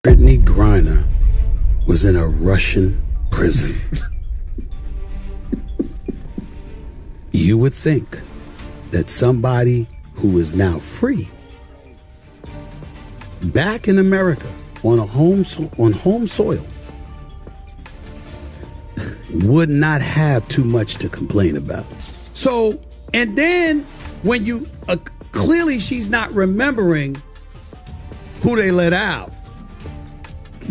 Brittney Griner was in a Russian prison. You would think that somebody who is now free, back in America on home soil, would not have too much to complain about. So, and then when you clearly she's not remembering who they let out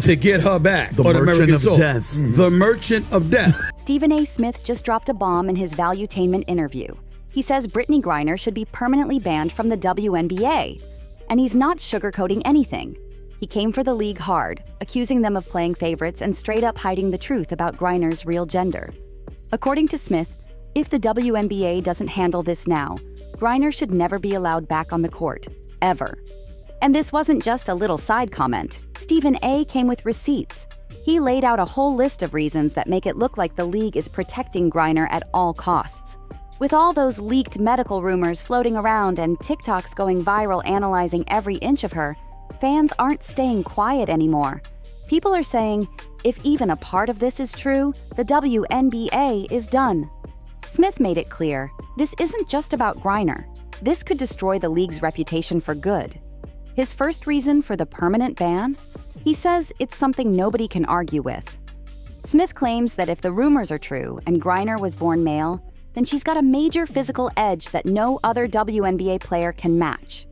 to get her back. The Merchant of Death. The Merchant of Death. Stephen A. Smith just dropped a bomb in his Valuetainment interview. He says Brittney Griner should be permanently banned from the WNBA. And he's not sugarcoating anything. He came for the league hard, accusing them of playing favorites and straight up hiding the truth about Griner's real gender. According to Smith, if the WNBA doesn't handle this now, Griner should never be allowed back on the court, ever. And this wasn't just a little side comment. Stephen A. came with receipts. He laid out a whole list of reasons that make it look like the league is protecting Griner at all costs. With all those leaked medical rumors floating around and TikToks going viral analyzing every inch of her, fans aren't staying quiet anymore. People are saying, if even a part of this is true, the WNBA is done. Smith made it clear, this isn't just about Griner. This could destroy the league's reputation for good. His first reason for the permanent ban? He says it's something nobody can argue with. Smith claims that if the rumors are true and Griner was born male, then she's got a major physical edge that no other WNBA player can match.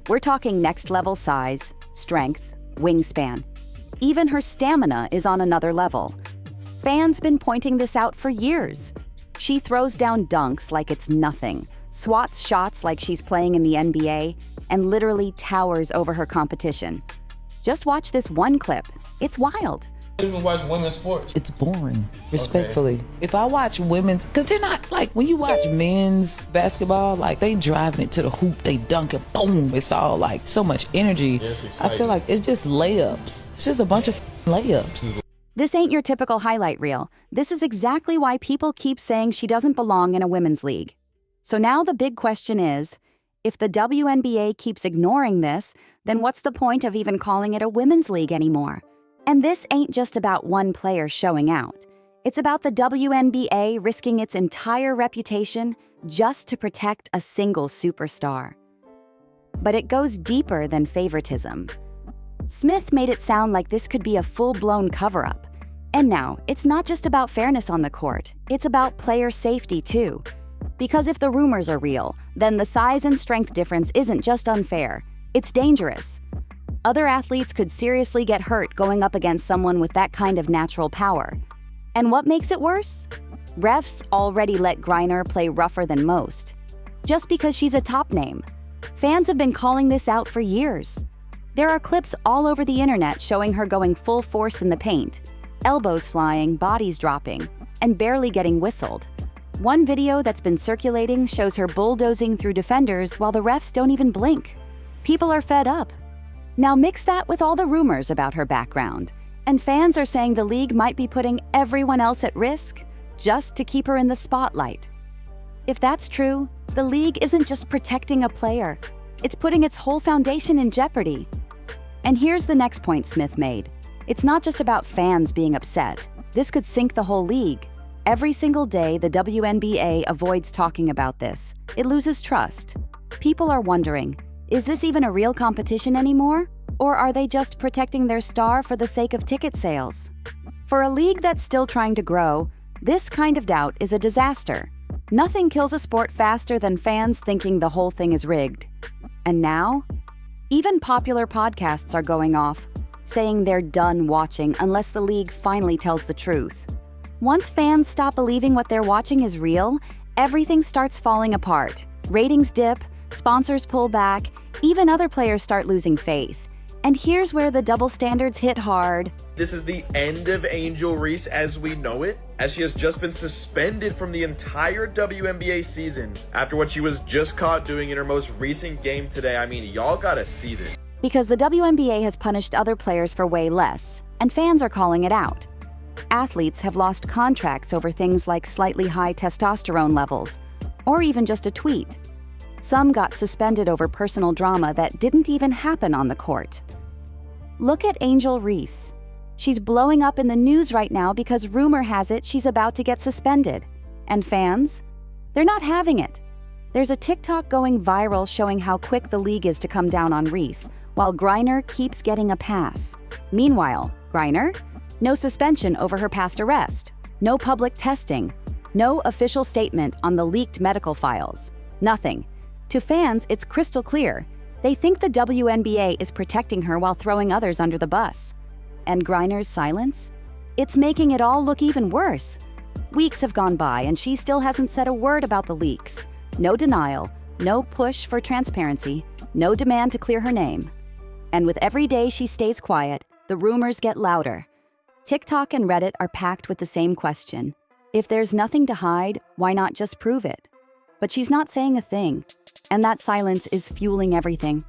We're talking next-level size, strength, wingspan. Even her stamina is on another level. Fans been pointing this out for years. She throws down dunks like it's nothing, swats shots like she's playing in the NBA, and literally towers over her competition. Just watch this one clip. It's wild. I don't even watch women's sports. It's boring, respectfully. Okay. If I watch women's, because they're not, like, when you watch men's basketball, like, they driving it to the hoop, they dunk it, boom. It's all, like, so much energy. I feel like it's just layups. It's just a bunch of layups. This ain't your typical highlight reel. This is exactly why people keep saying she doesn't belong in a women's league. So now the big question is, if the WNBA keeps ignoring this, then what's the point of even calling it a women's league anymore? And this ain't just about one player showing out. It's about the WNBA risking its entire reputation just to protect a single superstar. But it goes deeper than favoritism. Smith made it sound like this could be a full-blown cover-up. And now, it's not just about fairness on the court, it's about player safety too. Because if the rumors are real, then the size and strength difference isn't just unfair, it's dangerous. Other athletes could seriously get hurt going up against someone with that kind of natural power. And what makes it worse? Refs already let Griner play rougher than most. Just because she's a top name. Fans have been calling this out for years. There are clips all over the internet showing her going full force in the paint, elbows flying, bodies dropping, and barely getting whistled. One video that's been circulating shows her bulldozing through defenders while the refs don't even blink. People are fed up. Now mix that with all the rumors about her background, and fans are saying the league might be putting everyone else at risk just to keep her in the spotlight. If that's true, the league isn't just protecting a player, it's putting its whole foundation in jeopardy. And here's the next point Smith made. It's not just about fans being upset. This could sink the whole league. Every single day, the WNBA avoids talking about this. It loses trust. People are wondering, is this even a real competition anymore? Or are they just protecting their star for the sake of ticket sales? For a league that's still trying to grow, this kind of doubt is a disaster. Nothing kills a sport faster than fans thinking the whole thing is rigged. And now, even popular podcasts are going off, saying they're done watching unless the league finally tells the truth. Once fans stop believing what they're watching is real, everything starts falling apart. Ratings dip, sponsors pull back, even other players start losing faith. And here's where the double standards hit hard. This is the end of Angel Reese as we know it, as she has just been suspended from the entire WNBA season after what she was just caught doing in her most recent game today. I mean, y'all gotta see this. Because the WNBA has punished other players for way less, and fans are calling it out. Athletes have lost contracts over things like slightly high testosterone levels, or even just a tweet. Some got suspended over personal drama that didn't even happen on the court. Look at Angel Reese. She's blowing up in the news right now because rumor has it she's about to get suspended. And fans? They're not having it. There's a TikTok going viral showing how quick the league is to come down on Reese, while Griner keeps getting a pass. Meanwhile, Griner? No suspension over her past arrest. No public testing. No official statement on the leaked medical files. Nothing. To fans, it's crystal clear. They think the WNBA is protecting her while throwing others under the bus. And Griner's silence? It's making it all look even worse. Weeks have gone by and she still hasn't said a word about the leaks. No denial, no push for transparency, no demand to clear her name. And with every day she stays quiet, the rumors get louder. TikTok and Reddit are packed with the same question. If there's nothing to hide, why not just prove it? But she's not saying a thing, and that silence is fueling everything.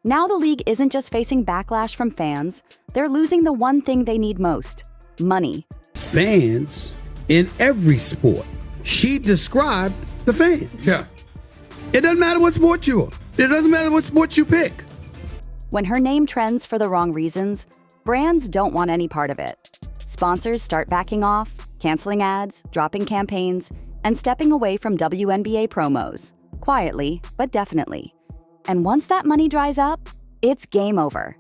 Now the league isn't just facing backlash from fans, they're losing the one thing they need most: money. Fans in every sport. She described the fans. Yeah. It doesn't matter what sport you are. It doesn't matter what sport you pick. When her name trends for the wrong reasons, brands don't want any part of it. Sponsors start backing off, canceling ads, dropping campaigns, and stepping away from WNBA promos. Quietly, but definitely. And once that money dries up, it's game over.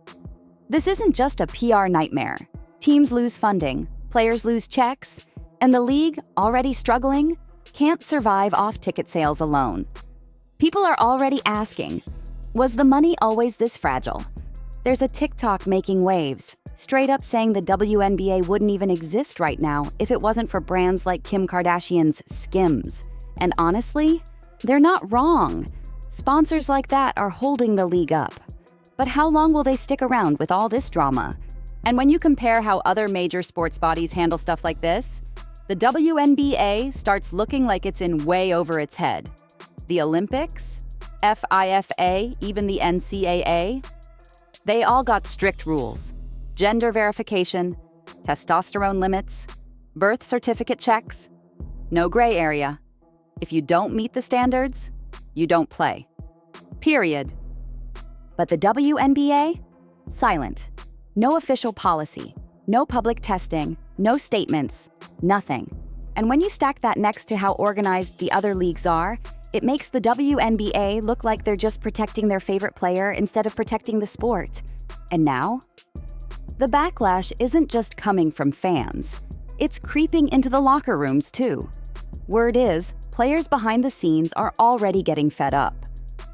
This isn't just a PR nightmare. Teams lose funding, players lose checks, and the league, already struggling, can't survive off ticket sales alone. People are already asking, was the money always this fragile? There's a TikTok making waves, straight up saying the WNBA wouldn't even exist right now if it wasn't for brands like Kim Kardashian's Skims. And honestly, they're not wrong. Sponsors like that are holding the league up. But how long will they stick around with all this drama? And when you compare how other major sports bodies handle stuff like this, the WNBA starts looking like it's in way over its head. The Olympics, FIFA, even the NCAA, they all got strict rules. Gender verification, testosterone limits, birth certificate checks, no gray area. If you don't meet the standards, you don't play. Period. But the WNBA? Silent. No official policy, no public testing, no statements, nothing. And when you stack that next to how organized the other leagues are, it makes the WNBA look like they're just protecting their favorite player instead of protecting the sport. And now? The backlash isn't just coming from fans. It's creeping into the locker rooms, too. Word is, players behind the scenes are already getting fed up.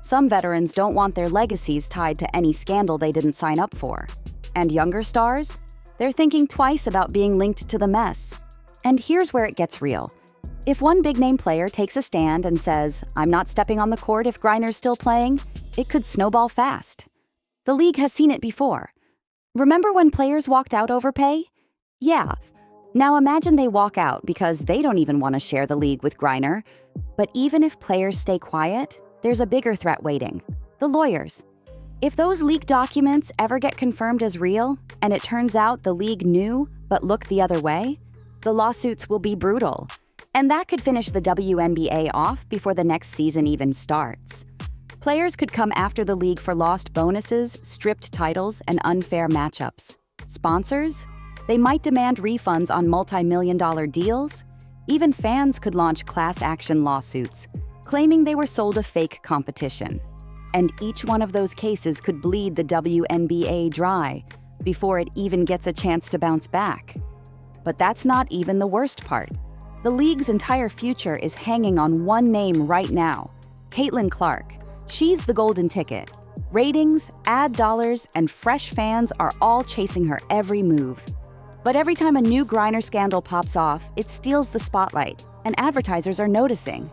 Some veterans don't want their legacies tied to any scandal they didn't sign up for. And younger stars? They're thinking twice about being linked to the mess. And here's where it gets real. If one big-name player takes a stand and says, "I'm not stepping on the court if Griner's still playing," it could snowball fast. The league has seen it before. Remember when players walked out over pay? Yeah. Now imagine they walk out because they don't even want to share the league with Griner. But even if players stay quiet, there's a bigger threat waiting: the lawyers. If those leaked documents ever get confirmed as real, and it turns out the league knew but looked the other way, the lawsuits will be brutal. And that could finish the WNBA off before the next season even starts. Players could come after the league for lost bonuses, stripped titles, and unfair matchups. Sponsors? They might demand refunds on multi-million-dollar deals. Even fans could launch class action lawsuits, claiming they were sold a fake competition. And each one of those cases could bleed the WNBA dry before it even gets a chance to bounce back. But that's not even the worst part. The league's entire future is hanging on one name right now: Caitlin Clark. She's the golden ticket. Ratings, ad dollars, and fresh fans are all chasing her every move. But every time a new Griner scandal pops off, it steals the spotlight, and advertisers are noticing.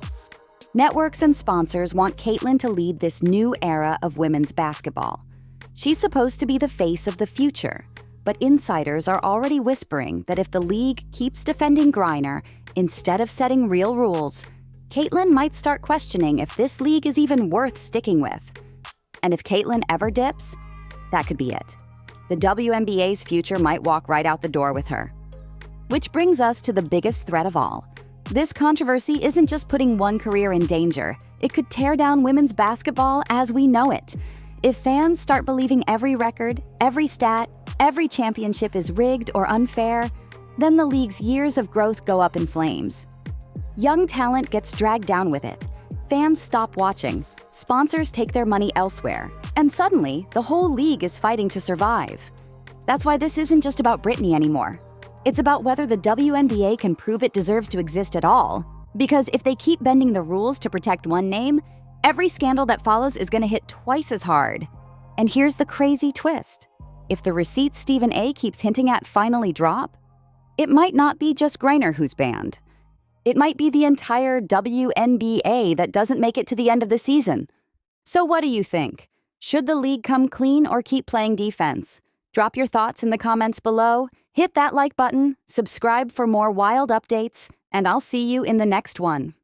Networks and sponsors want Caitlin to lead this new era of women's basketball. She's supposed to be the face of the future, but insiders are already whispering that if the league keeps defending Griner instead of setting real rules, Caitlin might start questioning if this league is even worth sticking with. And if Caitlin ever dips, that could be it. The WNBA's future might walk right out the door with her. Which brings us to the biggest threat of all. This controversy isn't just putting one career in danger. It could tear down women's basketball as we know it. If fans start believing every record, every stat, every championship is rigged or unfair, then the league's years of growth go up in flames. Young talent gets dragged down with it. Fans stop watching, sponsors take their money elsewhere, and suddenly, the whole league is fighting to survive. That's why this isn't just about Brittney anymore. It's about whether the WNBA can prove it deserves to exist at all. Because if they keep bending the rules to protect one name, every scandal that follows is going to hit twice as hard. And here's the crazy twist. If the receipts Stephen A. keeps hinting at finally drop, it might not be just Griner who's banned. It might be the entire WNBA that doesn't make it to the end of the season. So what do you think? Should the league come clean or keep playing defense? Drop your thoughts in the comments below, hit that like button, subscribe for more wild updates, and I'll see you in the next one.